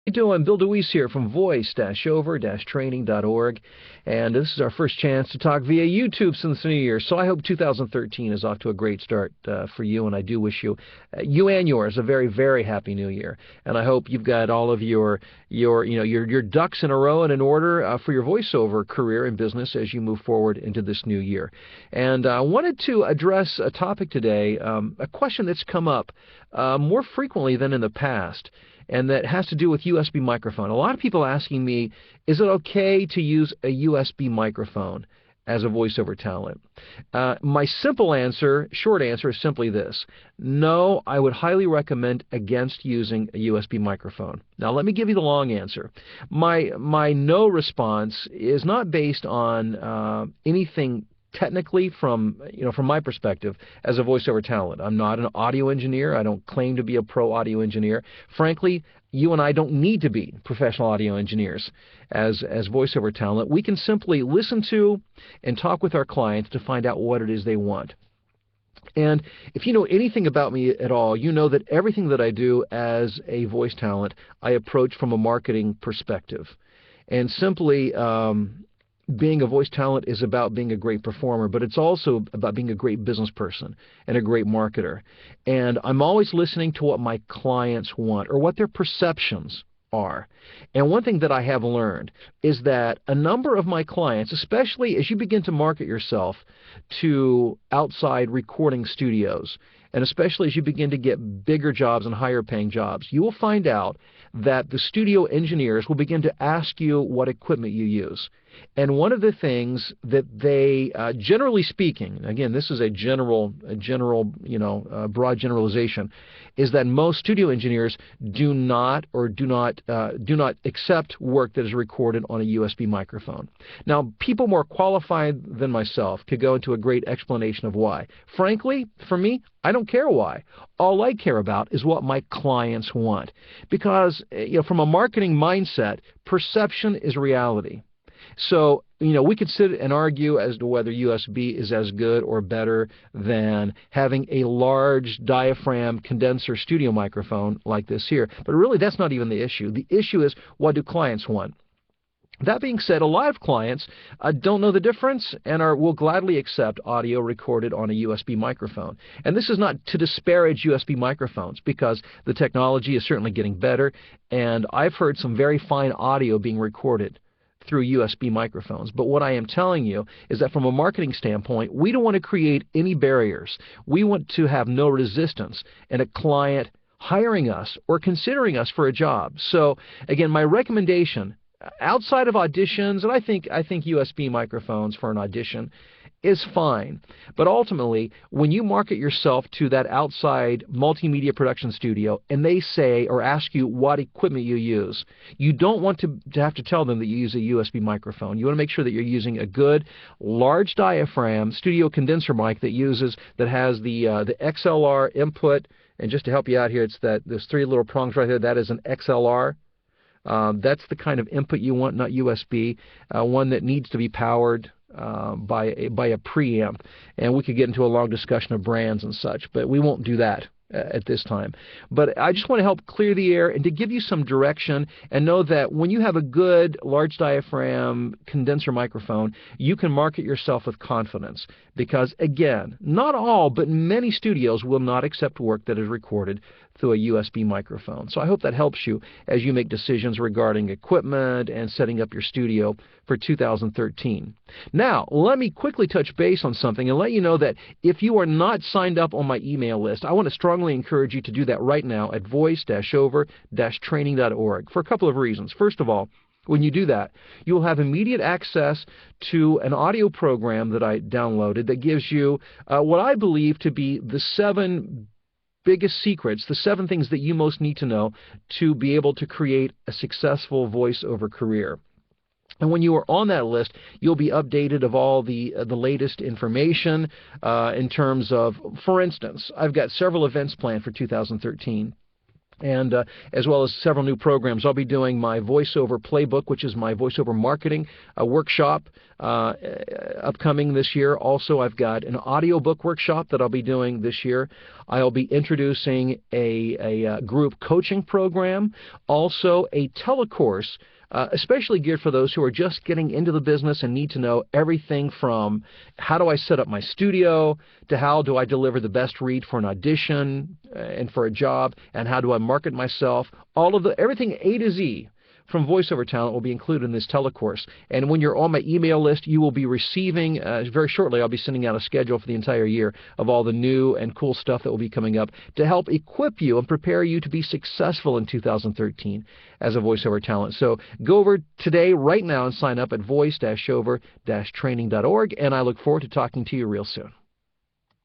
How you doing? Bill DeWeese here from voice-over-training.org, and this is our first chance to talk via YouTube since the new year. So I hope 2013 is off to a great start for you, and I do wish you, you and yours, a very, very happy new year. And I hope you've got all of your ducks in a row and in order for your voiceover career and business as you move forward into this new year. And I wanted to address a topic today, a question that's come up more frequently than in the past, and that has to do with USB microphone. A lot of people asking me, is it okay to use a USB microphone as a voiceover talent? My simple answer, short answer, is simply this. No, I would highly recommend against using a USB microphone. Now, let me give you the long answer. My no response is not based on anything technically from my perspective as a voiceover talent. I'm not an audio engineer. I don't claim to be a pro audio engineer. Frankly, you and I don't need to be professional audio engineers as voiceover talent. We can simply listen to and talk with our clients to find out what it is they want. And if you know anything about me at all, you know that everything that I do as a voice talent, I approach from a marketing perspective. And simply, being a voice talent is about being a great performer, but it's also about being a great business person and a great marketer. And I'm always listening to what my clients want or what their perceptions are. And one thing that I have learned is that a number of my clients, especially as you begin to market yourself to outside recording studios, and especially as you begin to get bigger jobs and higher paying jobs, you will find out that the studio engineers will begin to ask you what equipment you use. And one of the things that they, generally speaking, again, this is a broad generalization, is that most studio engineers do not accept work that is recorded on a USB microphone. Now, people more qualified than myself could go into a great explanation of why. Frankly, for me, I don't care why. All I care about is what my clients want. Because, from a marketing mindset, perception is reality. So, we could sit and argue as to whether USB is as good or better than having a large diaphragm condenser studio microphone like this here. But really, that's not even the issue. The issue is, what do clients want? That being said, a lot of clients don't know the difference and will gladly accept audio recorded on a USB microphone. And this is not to disparage USB microphones, because the technology is certainly getting better, and I've heard some very fine audio being recorded through USB microphones. But what I am telling you is that from a marketing standpoint, we don't want to create any barriers. We want to have no resistance in a client hiring us or considering us for a job. So again, my recommendation, outside of auditions, and I think USB microphones for an audition is fine. But ultimately, when you market yourself to that outside multimedia production studio and they say or ask you what equipment you use, you don't want to have to tell them that you use a USB microphone. You want to make sure that you're using a good, large diaphragm studio condenser mic that has the XLR input. And just to help you out here, it's those three little prongs right there. That is an XLR. That's the kind of input you want, not USB. One that needs to be powered by a preamp, and we could get into a long discussion of brands and such, but we won't do that at this time. But I just want to help clear the air and to give you some direction, and know that when you have a good large diaphragm condenser microphone, you can market yourself with confidence. Because again, not all, but many studios will not accept work that is recorded through a USB microphone. So I hope that helps you as you make decisions regarding equipment and setting up your studio for 2013. Now, let me quickly touch base on something and let you know that if you are not signed up on my email list, I want to strongly encourage you to do that right now at voice-over-training.org for a couple of reasons. First of all, when you do that, you will have immediate access to an audio program that I downloaded that gives you what I believe to be the 7 biggest secrets, the 7 things that you most need to know to be able to create a successful voiceover career. And when you are on that list, you'll be updated of all the latest information in terms of, for instance, I've got several events planned for 2013. and as well as several new programs. I'll be doing my voiceover playbook, which is my voiceover marketing workshop upcoming this year. Also, I've got an audiobook workshop that I'll be doing this year. I'll be introducing a group coaching program, also a telecourse, especially geared for those who are just getting into the business and need to know everything from how do I set up my studio to how do I deliver the best read for an audition and for a job, and how do I market myself. Everything A to Z from VoiceOver Talent will be included in this telecourse. And when you're on my email list, you will be receiving, very shortly, I'll be sending out a schedule for the entire year of all the new and cool stuff that will be coming up to help equip you and prepare you to be successful in 2013 as a VoiceOver Talent. So go over today, right now, and sign up at voice-over-training.org, and I look forward to talking to you real soon.